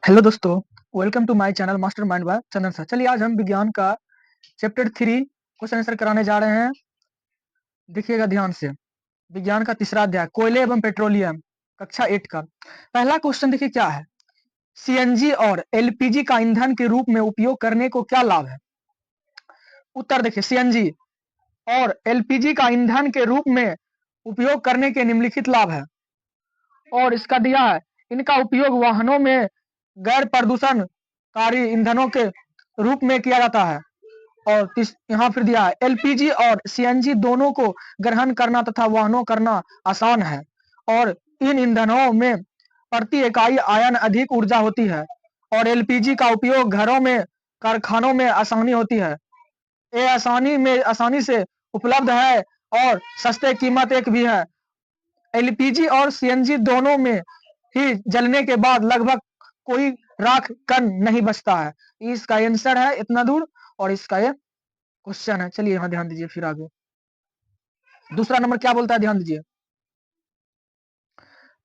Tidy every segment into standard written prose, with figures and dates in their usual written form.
Hello दोस्तों, welcome to my channel master mind by Chandan sir. चलिए आज हम विज्ञान का चैप्टर 3 क्वेश्चन आंसर कराने जा रहे हैं। देखिएगा ध्यान से। विज्ञान का तीसरा अध्याय कोयले एवं पेट्रोलियम, कक्षा 8 का पहला क्वेश्चन देखिए क्या है। सीएनजी और एलपीजी का ईंधन के रूप में उपयोग करने को क्या लाभ है। उत्तर देखिए, सीएनजी और एलपीजी का ईंधन के रूप में उपयोग करने के निम्नलिखित लाभ है। और इसका दिया है, इनका उपयोग वाहनों में गैर प्रदूषणकारी ईंधनों के रूप में किया जाता है। और यहाँ फिर दिया है, एलपीजी और सीएनजी दोनों को ग्रहण करना तथा वाहनों करना आसान है और इन ईंधनों में प्रति इकाई आयन अधिक ऊर्जा होती है और एलपीजी का उपयोग घरों में कारखानों में आसानी होती है। ये आसानी से उपलब्ध है और सस्ते कीमत एक भी है। एलपीजी और सीएनजी दोनों में ही जलने के बाद लगभग कोई राख कण नहीं बचता है। इसका आंसर है इतना दूर और इसका ये क्वेश्चन है। चलिए यहाँ ध्यान दीजिए। फिर आगे दूसरा नंबर क्या बोलता है, ध्यान दीजिए।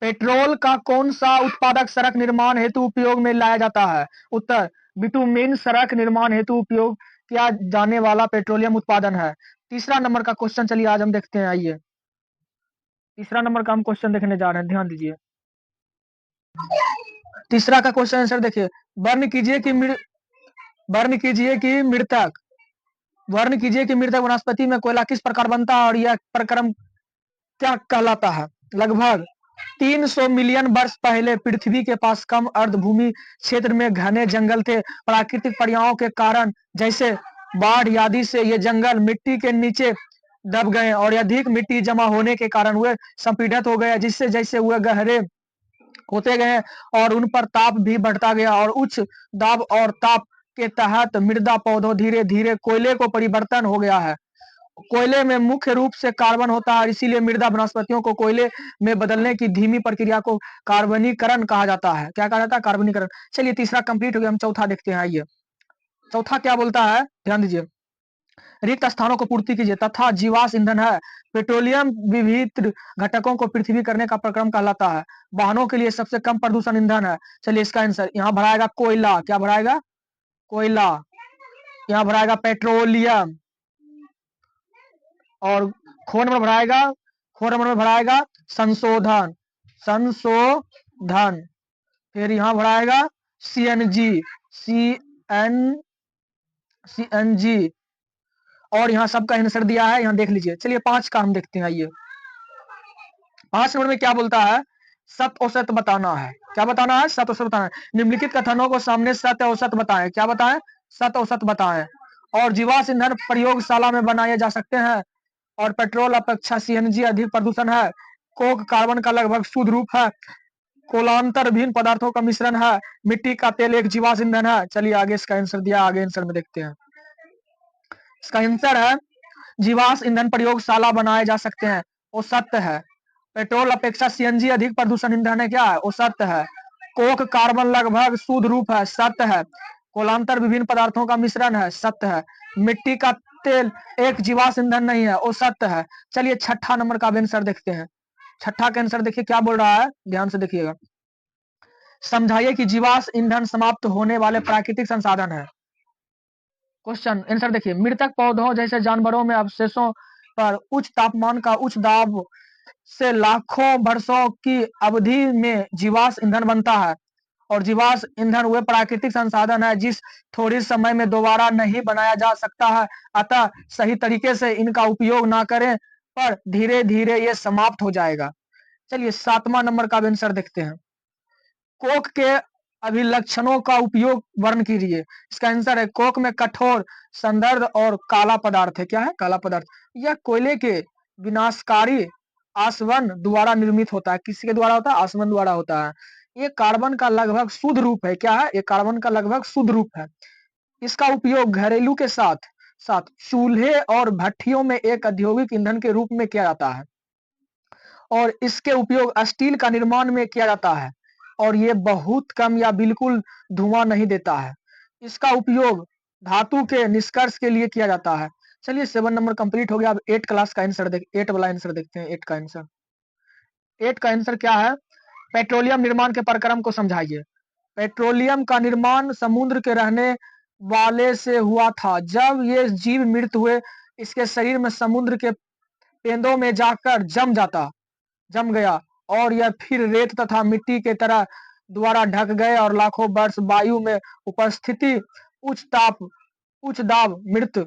पेट्रोल का कौन सा उत्पादक सड़क निर्माण हेतु उपयोग में लाया जाता है। उत्तर बिटुमेन सड़क निर्माण हेतु उपयोग किया जाने वाला पेट्रोलियम उत्पादन है। तीसरा नंबर का क्वेश्चन चलिए आज हम देखते हैं। आइए तीसरा नंबर का हम क्वेश्चन देखने जा रहे हैं, ध्यान दीजिए। तीसरा का क्वेश्चन आंसर देखिए। वर्ण कीजिए कि मृतक वनस्पति में कोयला किस प्रकार बनता है और यह प्रक्रम क्या कहलाता है। लगभग 300 मिलियन वर्ष पहले पृथ्वी के पास कम अर्धभूमि क्षेत्र में घने जंगल थे। प्राकृतिक परियाओं के कारण जैसे बाढ़ आदि से ये जंगल मिट्टी के नीचे दब गए और अधिक मिट्टी जमा होने के कारण वे संपीड़ित हो गए, जिससे जैसे वे गहरे होते गए और उन पर ताप भी बढ़ता गया और उच्च दाब और ताप के तहत मृदा पौधों धीरे धीरे कोयले को परिवर्तन हो गया है। कोयले में मुख्य रूप से कार्बन होता है, इसीलिए मृदा वनस्पतियों को कोयले में बदलने की धीमी प्रक्रिया को कार्बनीकरण कहा जाता है। क्या कहा जाता है? कार्बनीकरण। चलिए तीसरा कंप्लीट हो गया, हम चौथा देखते हैं। आइए चौथा क्या बोलता है, ध्यान दीजिए। रिक्त स्थानों को पूर्ति कीजिए तथा जीवाश्म ईंधन है। पेट्रोलियम विविध घटकों को पृथ्वी करने का प्रक्रम कहलाता है। वाहनों के लिए सबसे कम प्रदूषण ईंधन है। चलिए इसका आंसर यहाँ भराएगा कोयला। क्या भराएगा? कोयला। यहाँ भराएगा पेट्रोलियम। और खो नंबर में भराएगा संशोधन। फिर यहाँ भराएगा सीएनजी। और यहाँ सबका आंसर दिया है, यहाँ देख लीजिए। चलिए 5 का हम देखते हैं। आइए 5 नंबर में क्या बोलता है, सत्य औसत बताना है। क्या बताना है? सत्य औसत बताना है। निम्नलिखित कथनों को सामने सत्य औसत बताएं। क्या बताएं? सत्य औसत बताएं। और जीवाश्म ईंधन प्रयोगशाला में बनाए जा सकते हैं और पेट्रोल अपेक्षा सीएनजी अधिक प्रदूषण है। कोक कार्बन का लगभग शुद्ध रूप है। कोलांतर विभिन्न पदार्थों का मिश्रण है। मिट्टी का तेल एक जीवाश्म ईंधन है। चलिए आगे इसका आंसर दिया, आगे आंसर में देखते हैं। इसका आंसर है जीवाश्म ईंधन प्रयोगशाला बनाए जा सकते हैं, वो सत्य है। पेट्रोल अपेक्षा सीएनजी अधिक प्रदूषण ईंधन है, क्या है? वो सत्य है। कोक कार्बन लगभग शुद्ध रूप है, सत्य है। कोलांतर विभिन्न पदार्थों का मिश्रण है, सत्य है। मिट्टी का तेल एक जीवाश्म ईंधन नहीं है, वो सत्य है। चलिए छठा नंबर का आंसर देखते हैं। छठा का आंसर देखिए क्या बोल रहा है, ध्यान से देखिएगा। समझाइए कि जीवाश्म ईंधन समाप्त होने वाले प्राकृतिक संसाधन है। क्वेश्चन आंसर देखिए। मृतक पौधों जैसे जानवरों में अवशेषों पर उच्च तापमान का उच्च दाब से लाखों वर्षों की अवधि में जीवाश्म ईंधन बनता है और जीवाश्म ईंधन वे प्राकृतिक संसाधन है जिस थोड़ी समय में दोबारा नहीं बनाया जा सकता है। अतः सही तरीके से इनका उपयोग ना करें पर धीरे धीरे ये समाप्त हो जाएगा। चलिए 7वां नंबर का आंसर देखते हैं। कोक के अभिलक्षणों का उपयोग वर्ण कीजिए। इसका आंसर है कोक में कठोर संदर्भ और काला पदार्थ है। क्या है? काला पदार्थ। यह कोयले के विनाशकारी आसवन द्वारा निर्मित होता है। किसके द्वारा होता है? आसवन द्वारा होता है। ये कार्बन का लगभग शुद्ध रूप है। क्या है? ये कार्बन का लगभग शुद्ध रूप है। इसका उपयोग घरेलू के साथ साथ चूल्हे और भट्टियों में एक औद्योगिक ईंधन के रूप में किया जाता है और इसके उपयोग स्टील का निर्माण में किया जाता है और ये बहुत कम या बिल्कुल धुआं नहीं देता है। इसका उपयोग धातु के निष्कर्ष के लिए किया जाता है। चलिए 7 नंबर कंप्लीट हो गया। अब 8 क्लास का आंसर 8 वाला आंसर देखते हैं। 8 का आंसर क्या है? पेट्रोलियम निर्माण के प्रक्रम को समझाइए। पेट्रोलियम का निर्माण समुद्र के रहने वाले से हुआ था। जब ये जीव मृत हुए, इसके शरीर में समुद्र के पेंदों में जाकर जम गया और यह फिर रेत तथा मिट्टी के तरह द्वारा ढक गए और लाखों वर्ष वायु में उपस्थिति उच्च दाब मृत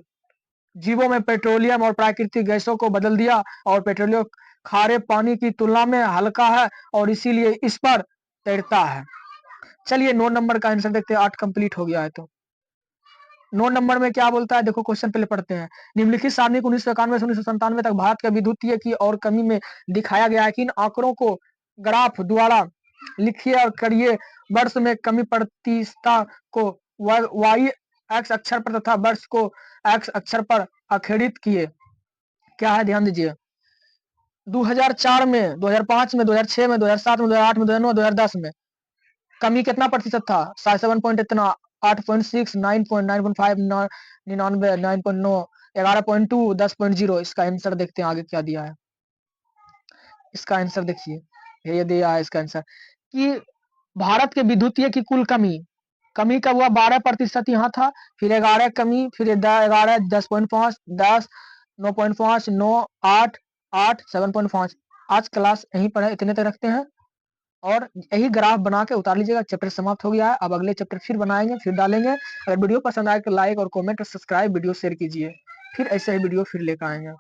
जीवों में पेट्रोलियम और प्राकृतिक गैसों को बदल दिया और पेट्रोलियम खारे पानी की तुलना में हल्का है और इसीलिए इस पर तैरता है। चलिए 9 नंबर का आंसर देखते हैं। 8 कंप्लीट हो गया है तो 9 नंबर में क्या बोलता है, देखो क्वेश्चन पहले पढ़ते हैं। निम्नलिखित सारणी को 1991 से 1997 तक भारत के विद्युतीय की और कमी में दिखाया गया है कि इन आंकड़ों को ग्राफ द्वारा लिखिए और करिए। वर्ष में कमी प्रतिशतता को वाई एक्स अक्षर पर तथा वर्ष को एक्स अक्षर पर अखेड़ित किए। क्या है, ध्यान दीजिए। 2004 में, 2005 में, 2006 में, 2007 में, 2008 में, 2009, 2010 में कमी कितना प्रतिशत था? 7 पॉइंट इतना, 8.6, 9.9.5, 99, 9.9, 11.2, 10.0। इसका आंसर देखते हैं आगे क्या दिया है। इसका आंसर देखिए, ये दिया है इसका आंसर कि भारत के विद्युतीय की कुल कमी कब हुआ? 12% यहाँ था, फिर 11 कमी, फिर 11, 10.5, 10, 9.5, 9, 8, 8, 7.5। आज क्लास यहीं पर है, इतने तक रखते हैं और यही ग्राफ बना के उतार लीजिएगा। चैप्टर समाप्त हो गया है। अब अगले चैप्टर फिर बनाएंगे, फिर डालेंगे। अगर वीडियो पसंद आए तो लाइक और कमेंट और सब्सक्राइब वीडियो शेयर कीजिए। फिर ऐसे ही वीडियो फिर लेकर आएंगे।